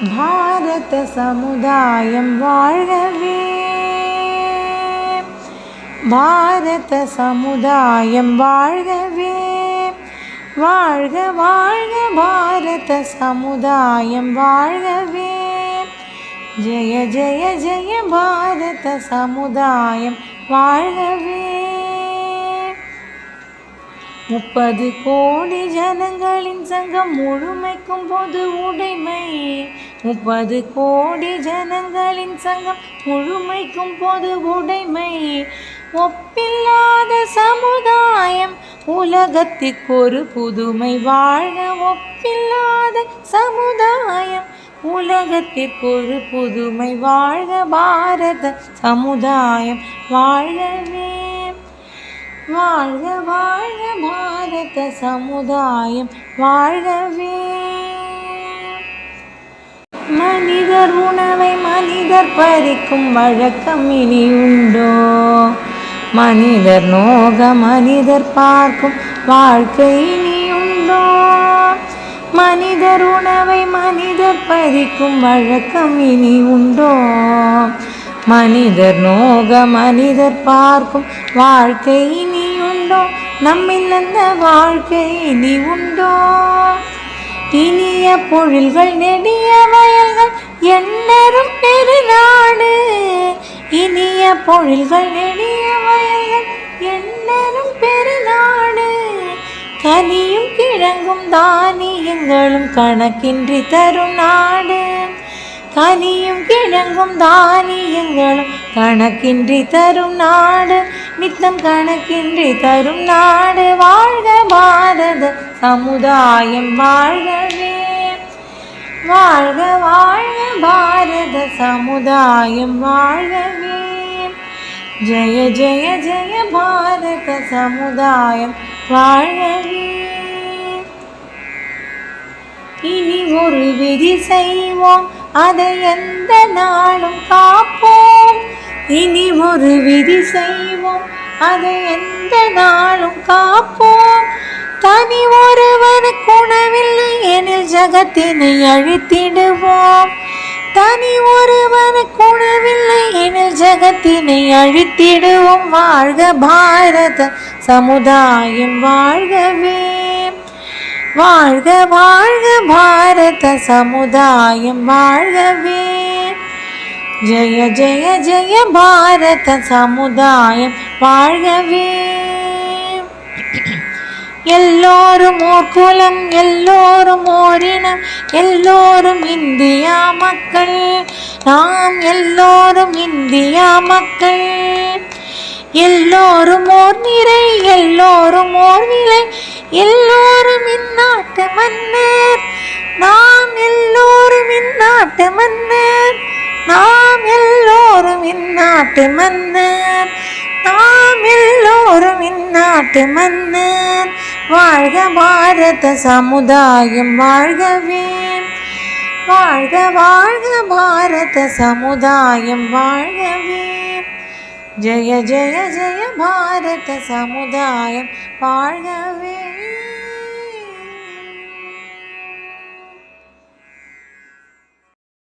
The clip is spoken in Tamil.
பாரத சமுதாயம் வாழ்கவே, பாரத சமுதாயம் வாழ்கவே, வாழ்க வாழ்க பாரத சமுதாயம் வாழ்கவே, ஜெய ஜெய ஜெய பாரத சமுதாயம் வாழ்கவே. 30 கோடி ஜனங்களின் சங்கம் முழுமைக்கும் பொது உடைமை. 30 கோடி ஜனங்களின் சங்கம் முழுமைக்கும் பொது உடைமை. ஒப்பில்லாத சமுதாயம் உலகத்திற்கு ஒரு புதுமை. வாழ்க ஒப்பில்லாத சமுதாயம் உலகத்திற்கு ஒரு புதுமை. வாழ்க பாரத சமுதாயம் வாழ்கவே, வாழ்க வாழ்க பாரத சமுதாயம் வாழ்கவே. மனிதர் உணவை மனிதர் பறிக்கும் வழக்கம் இனி உண்டோ? மனிதர் நோக மனிதர் பார்க்கும் வாழ்க்கை இனி உண்டோ? மனிதர் உணவை மனிதர் பறிக்கும் வழக்கம் இனி உண்டோ? மனிதர் நோக மனிதர் பார்க்கும் வாழ்க்கை இனி உண்டோ? நம்மில் அந்த வாழ்க்கை இனி உண்டோ? இனிய பொழில்கள் நெடிய வயல்கள் எண்ணரும் பெருநாடு. இனிய பொழில்கள் நெடிய வயல்கள் எண்ணரும் பெருநாடு. கனியும் கிழங்கும் தானியங்களும் கணக்கின்றி தரும் நாடு. கனியும் கிழங்கும் தானியங்களும் கணக்கின்றி தரும் நாடு. நித்தம் கணக்கின்றி தரும் நாடு. வாழ்க பாரத சமுதாயம் வாழ்கவே, வாழ்க வாழ்க பாரத சமுதாயம் வாழ்கவே, ஜெய ஜெய ஜெய பாரத சமுதாயம் வாழ்கவே. இனி ஒரு விதி செய்வோம், அதை எந்த நாளும் காப்போம். இனி ஒரு விதி செய்வோம், அதை எந்த நாளும் காப்போம். தனி ஒருவனுக்கு உணவில்லை எனில் ஜகத்தினை அழித்திடுவோம். தனி ஒருவனுக்கு உணவில்லை எனில் ஜகத்தினை அழித்திடுவோம். வாழ்க பாரத சமுதாயம் வாழ்கவே, வாழ்க வாழ்க பாரத சமுதாயம் வாழ்கவே, ஜெய ஜெய ஜெய பாரத சமுதாயம் வாழ்கவே. எல்லோரும் ஓர் குலம், எல்லோரும் ஓரினம், எல்லோரும் இந்தியா மக்கள். நாம் எல்லோரும் இந்தியா மக்கள். எல்லோரும் ஓர் நிறை, எல்லோரும் ஓர் விலை, எல்லோரும் இந்நாட்டு மன்னர். நாம் எல்லோரும் இந்நாட்டு மன்னர். நாம் எல்லோரும் இந்நாட்டு மன்னர். நாம் எல்லோரும் இந்நாட்டு மன்னர். வாழ்க பாரத சமுதாயம் வாழ்கவே, வாழ்க வாழ்க பாரத சமுதாயம் வாழ்கவே, ஜெய ஜெய ஜெய பாரத சமுதாயம் வாழ்கவே.